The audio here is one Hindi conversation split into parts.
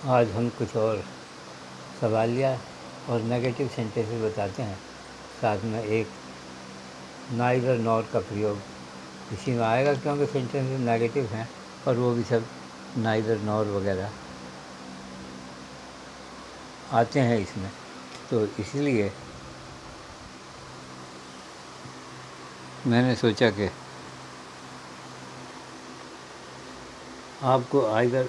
आज हम कुछ और सवालिया और नेगेटिव सेंटेंसेस बताते हैं, साथ में एक नाइदर नॉर का प्रयोग इसी में आएगा, क्योंकि सेंटेंसेस नेगेटिव हैं और वो भी सब नाइदर नॉर वगैरह आते हैं इसमें। तो इसलिए मैंने सोचा कि आपको आइदर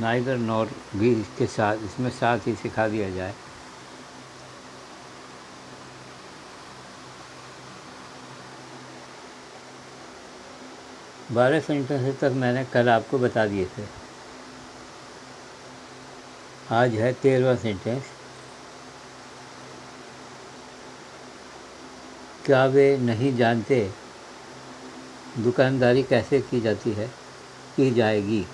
नाइदर नॉर भी इसके साथ इसमें साथ ही सिखा दिया जाए। 12 सेंटेंसेस तक मैंने कल आपको बता दिए थे। आज है 13वां सेंटेंस। क्या वे नहीं जानते दुकानदारी कैसे की जाती है, की जाएगी?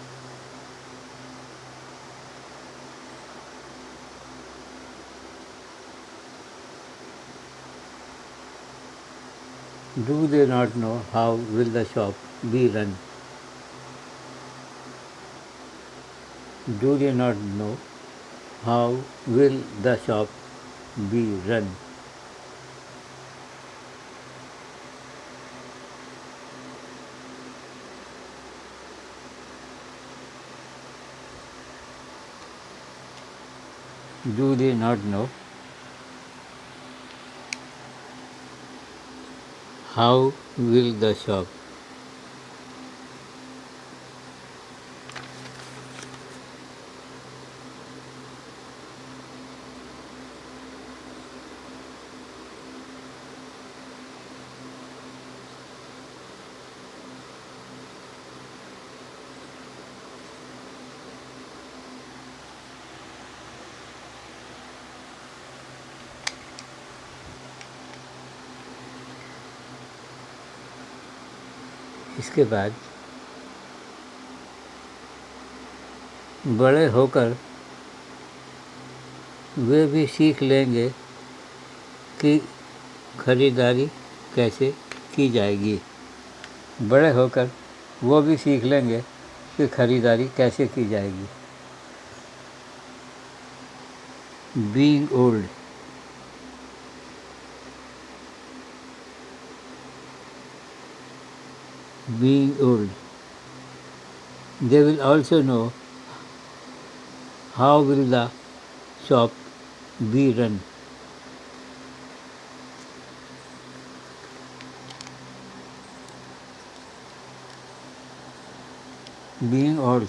Do they not know how will the shop be run? Do they not know how will the shop be run? Do they not know how will the shop? इसके बाद बड़े होकर वे भी सीख लेंगे कि खरीदारी कैसे की जाएगी। बड़े होकर वो भी सीख लेंगे कि खरीदारी कैसे की जाएगी। Being old. Being old. They will also know how will the shop be run. Being old,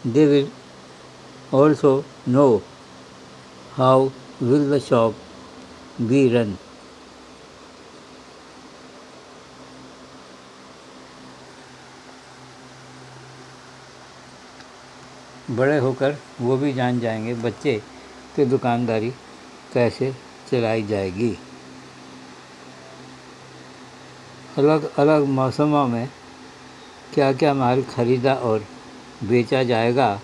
they will also know how will the shop be run. बड़े होकर वो भी जान जाएंगे बच्चे कि दुकानदारी कैसे चलाई जाएगी। अलग अलग मौसमों में क्या क्या माल खरीदा और बेचा जाएगा?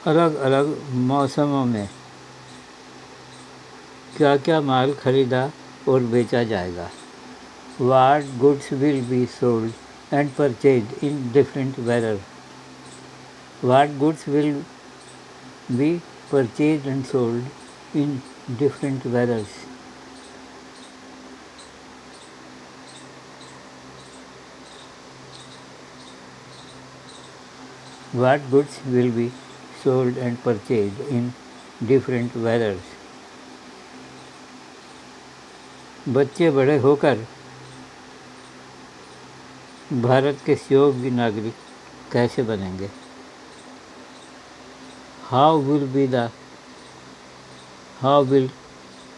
अलग अलग मौसमों में क्या क्या माल खरीदा और बेचा जाएगा? What goods will be sold and purchased in different weather? What goods will be purchased and sold in different weathers? What goods will be sold and purchased in different weathers? बच्चे बड़े होकर भारत के योग्य नागरिक कैसे बनेंगे? How will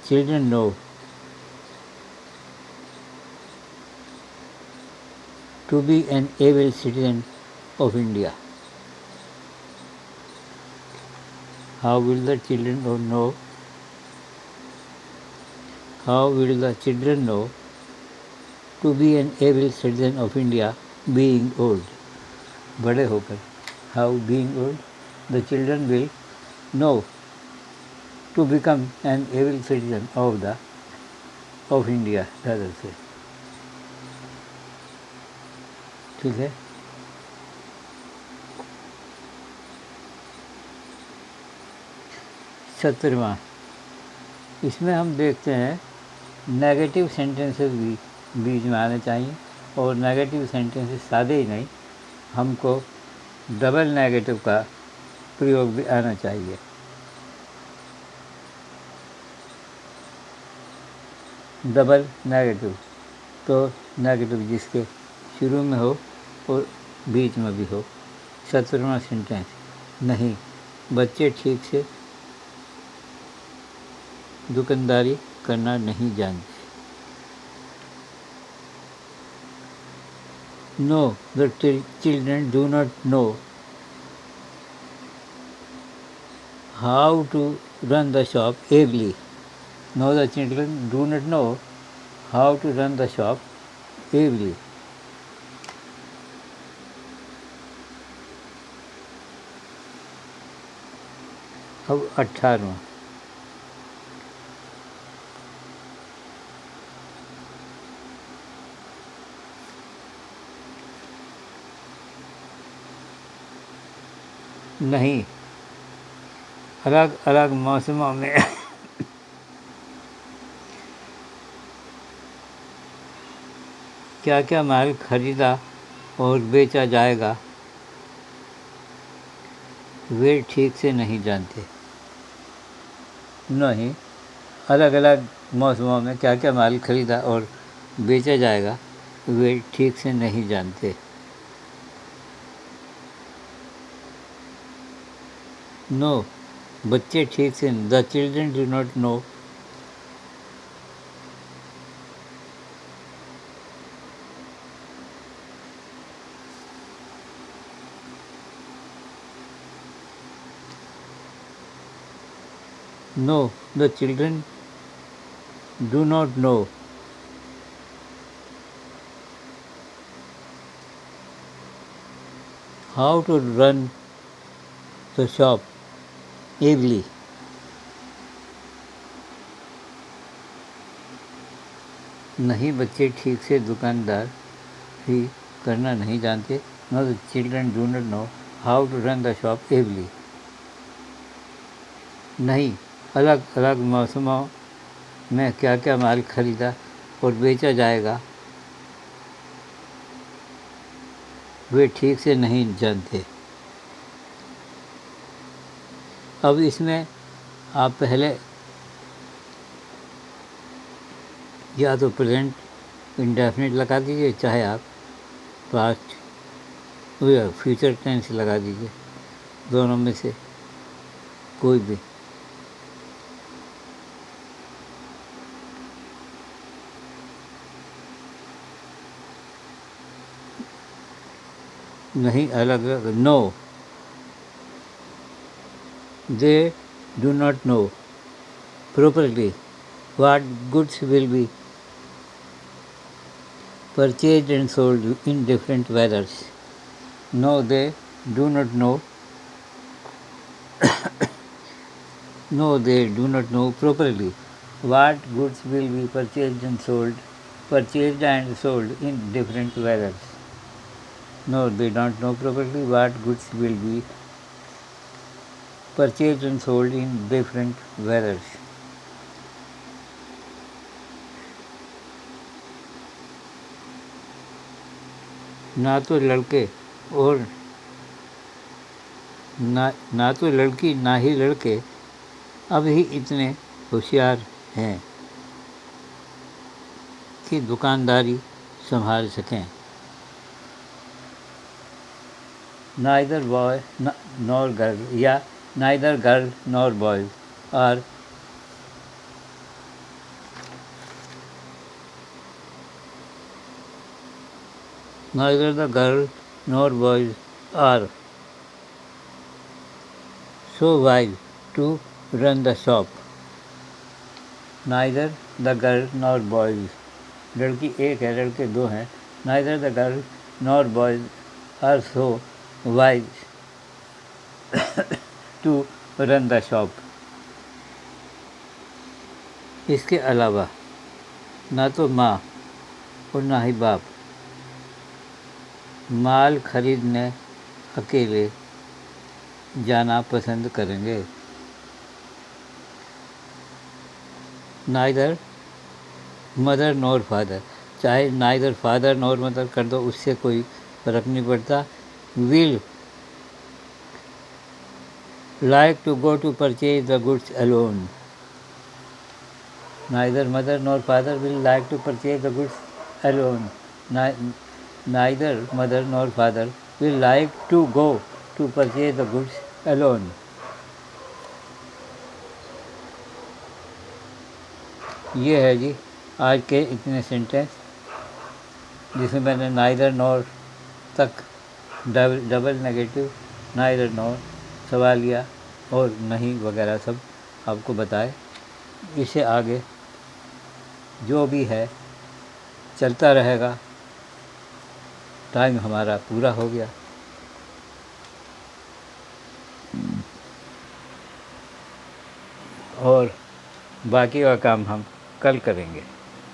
children know to be an able citizen of India? How will the children know? How will the children know to be an able citizen of India being old? बड़े होकर. How being old? The children will know to become an able citizen of India. ज़्यादा से ठीक है. 17वां. इसमें हम देखते हैं नेगेटिव सेंटेंसेस भी बीच में आने चाहिए, और नेगेटिव सेंटेंसेस सादे ही नहीं, हमको डबल नेगेटिव का प्रयोग भी आना चाहिए. डबल नेगेटिव, तो नेगेटिव जिसके शुरू में हो और बीच में भी हो. 17वां सेंटेंस. नहीं, बच्चे ठीक से दुकानदारी करना नहीं जानते. No, the children do not know how to run the shop ably. No, the children do not know how to run the shop ably. अब 18वां. नहीं, अलग अलग मौसमों में क्या क्या माल खरीदा और बेचा जाएगा वे ठीक से नहीं जानते. नहीं, अलग अलग मौसमों में क्या क्या माल खरीदा और बेचा जाएगा वे ठीक से नहीं जानते. नो, बच्चे ठीक से. The children do not know. No, the children do not know how to run the shop ably. नहीं, बच्चे ठीक से दुकानदार ही करना नहीं जानते. No, the children do not know how to run the shop ably. नहीं, अलग अलग मौसमों में क्या क्या माल खरीदा और बेचा जाएगा वे ठीक से नहीं जानते. अब इसमें आप पहले या तो प्रेजेंट इंडेफिनिट लगा दीजिए, चाहे आप पास्ट या फ्यूचर टेंस लगा दीजिए. दोनों में से कोई भी. नहीं, अलग अलग. No, they do not know properly what goods will be purchased and sold in different weathers. No, they do not know. No, they do not know properly what goods will be purchased and sold in different weathers. No, they don't know properly what goods will be purchased and sold in different weathers. ना तो लड़के और ना तो लड़की ना ही लड़के अब ही इतने होशियार हैं कि दुकानदारी संभाल सकें. Neither boy nor girl, या neither girl nor boys are Neither the girl nor boys are so wise to run the shop. Neither the girl nor boys. लड़की एक है, लड़के दो हैं. Neither the girl nor boys are so wise to run the shop. इसके अलावा ना तो माँ और ना ही बाप माल खरीदने अकेले जाना पसंद करेंगे. नाइदर मदर नॉर फादर, चाहे नाइदर फादर नॉर मदर कर दो, उससे कोई फ़र्क नहीं पड़ता. Will like to go to purchase the goods alone. Neither mother nor father will like to purchase the goods alone. Neither mother nor father will like to go to purchase the goods alone. ये है जी आज के इतने सेंटेंस जिसमें मैंने नाइदर नॉर तक डबल नेगेटिव, नाइदर नॉर, सवालिया और नहीं वगैरह सब आपको बताए. इससे आगे जो भी है चलता रहेगा. टाइम हमारा पूरा हो गया. और बाकी का काम हम कल करेंगे.